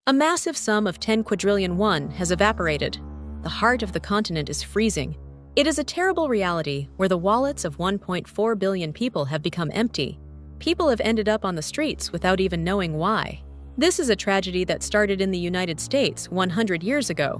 A massive sum of 10 quadrillion won has evaporated. The heart of the continent is freezing. It is a terrible reality where the wallets of 1.4 billion people have become empty. People have ended up on the streets without even knowing why. This is a tragedy that started in the United States 100 years ago.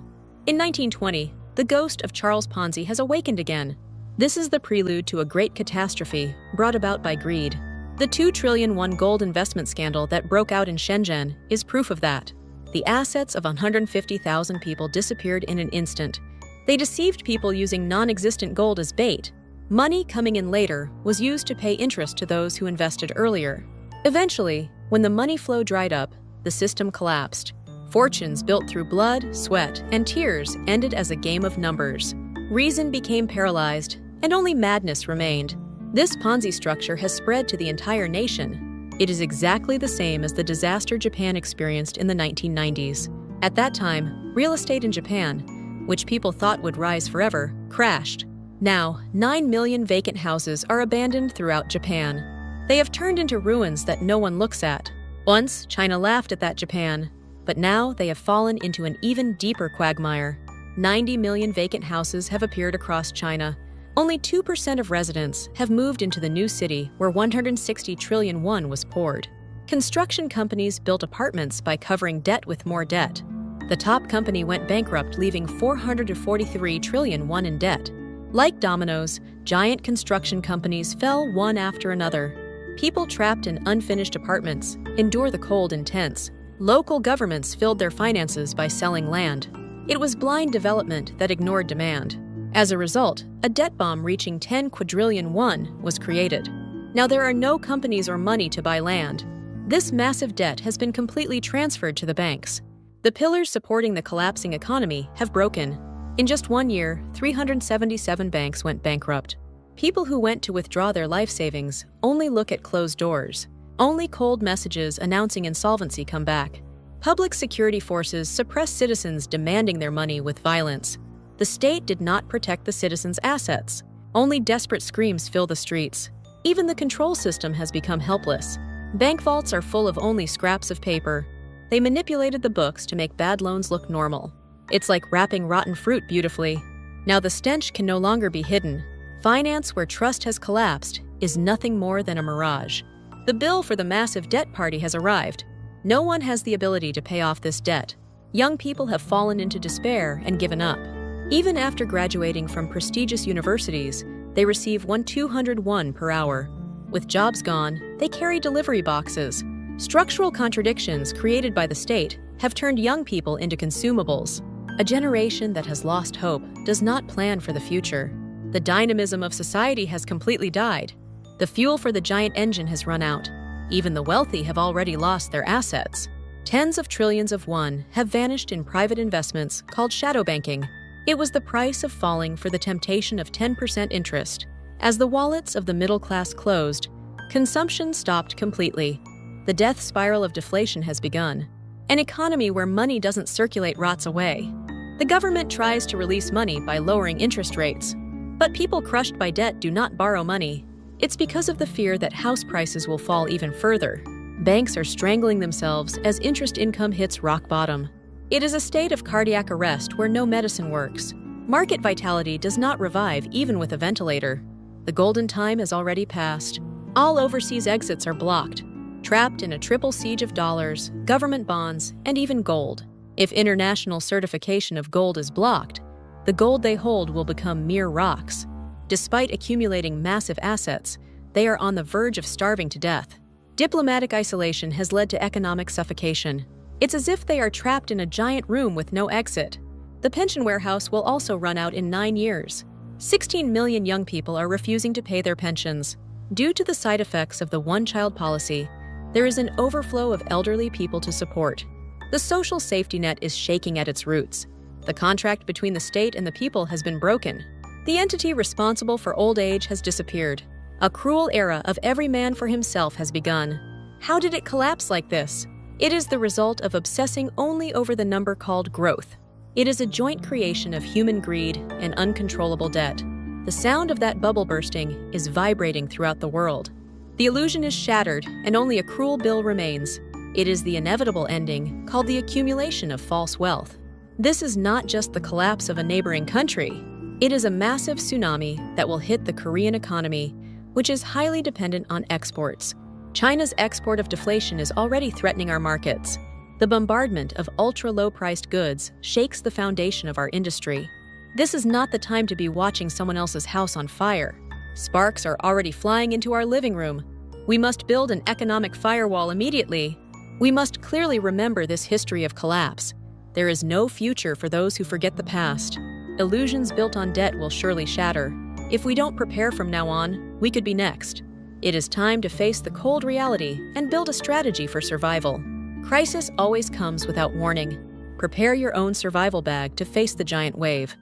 In 1920, the ghost of Charles Ponzi has awakened again. This is the prelude to a great catastrophe brought about by greed. The 2 trillion won gold investment scandal that broke out in Shenzhen is proof of that. The assets of 150,000 people disappeared in an instant. They deceived people using non-existent gold as bait. Money coming in later was used to pay interest to those who invested earlier. Eventually, when the money flow dried up, the system collapsed. Fortunes built through blood, sweat, and tears ended as a game of numbers. Reason became paralyzed, and only madness remained. This Ponzi structure has spread to the entire nation. It is exactly the same as the disaster Japan experienced in the 1990s. At that time, real estate in Japan, which people thought would rise forever, crashed. Now, 9 million vacant houses are abandoned throughout Japan. They have turned into ruins that no one looks at. Once, China laughed at that Japan, but now they have fallen into an even deeper quagmire. 90 million vacant houses have appeared across China. Only 2% of residents have moved into the new city where 160 trillion won was poured. Construction companies built apartments by covering debt with more debt. The top company went bankrupt, leaving 443 trillion won in debt. Like dominoes, giant construction companies fell one after another. People trapped in unfinished apartments endure the cold in tents. Local governments filled their finances by selling land. It was blind development that ignored demand. As a result, a debt bomb reaching 10 quadrillion won was created. Now there are no companies or money to buy land. This massive debt has been completely transferred to the banks. The pillars supporting the collapsing economy have broken. In just 1 year, 377 banks went bankrupt. People who went to withdraw their life savings only look at closed doors. Only cold messages announcing insolvency come back. Public security forces suppress citizens demanding their money with violence. The state did not protect the citizens' assets. Only desperate screams fill the streets. Even the control system has become helpless. Bank vaults are full of only scraps of paper. They manipulated the books to make bad loans look normal. It's like wrapping rotten fruit beautifully. Now the stench can no longer be hidden. Finance where trust has collapsed is nothing more than a mirage. The bill for the massive debt party has arrived. No one has the ability to pay off this debt. Young people have fallen into despair and given up. Even after graduating from prestigious universities, they receive 201 per hour. With jobs gone, they carry delivery boxes. Structural contradictions created by the state have turned young people into consumables. A generation that has lost hope does not plan for the future. The dynamism of society has completely died. The fuel for the giant engine has run out. Even the wealthy have already lost their assets. Tens of trillions of won have vanished in private investments called shadow banking. It was the price of falling for the temptation of 10% interest. As the wallets of the middle class closed, consumption stopped completely. The death spiral of deflation has begun. An economy where money doesn't circulate rots away. The government tries to release money by lowering interest rates. But people crushed by debt do not borrow money. It's because of the fear that house prices will fall even further. Banks are strangling themselves as interest income hits rock bottom. It is a state of cardiac arrest where no medicine works. Market vitality does not revive even with a ventilator. The golden time has already passed. All overseas exits are blocked, trapped in a triple siege of dollars, government bonds, and even gold. If international certification of gold is blocked, the gold they hold will become mere rocks. Despite accumulating massive assets, they are on the verge of starving to death. Diplomatic isolation has led to economic suffocation. It's as if they are trapped in a giant room with no exit. The pension warehouse will also run out in 9 years. 16 million young people are refusing to pay their pensions. Due to the side effects of the one-child policy, there is an overflow of elderly people to support. The social safety net is shaking at its roots. The contract between the state and the people has been broken. The entity responsible for old age has disappeared. A cruel era of every man for himself has begun. How did it collapse like this? It is the result of obsessing only over the number called growth. It is a joint creation of human greed and uncontrollable debt. The sound of that bubble bursting is vibrating throughout the world. The illusion is shattered, and only a cruel bill remains. It is the inevitable ending, called the accumulation of false wealth. This is not just the collapse of a neighboring country. It is a massive tsunami that will hit the Korean economy, which is highly dependent on exports. China's export of deflation is already threatening our markets. The bombardment of ultra-low-priced goods shakes the foundation of our industry. This is not the time to be watching someone else's house on fire. Sparks are already flying into our living room. We must build an economic firewall immediately. We must clearly remember this history of collapse. There is no future for those who forget the past. Illusions built on debt will surely shatter. If we don't prepare from now on, we could be next. It is time to face the cold reality and build a strategy for survival. Crisis always comes without warning. Prepare your own survival bag to face the giant wave.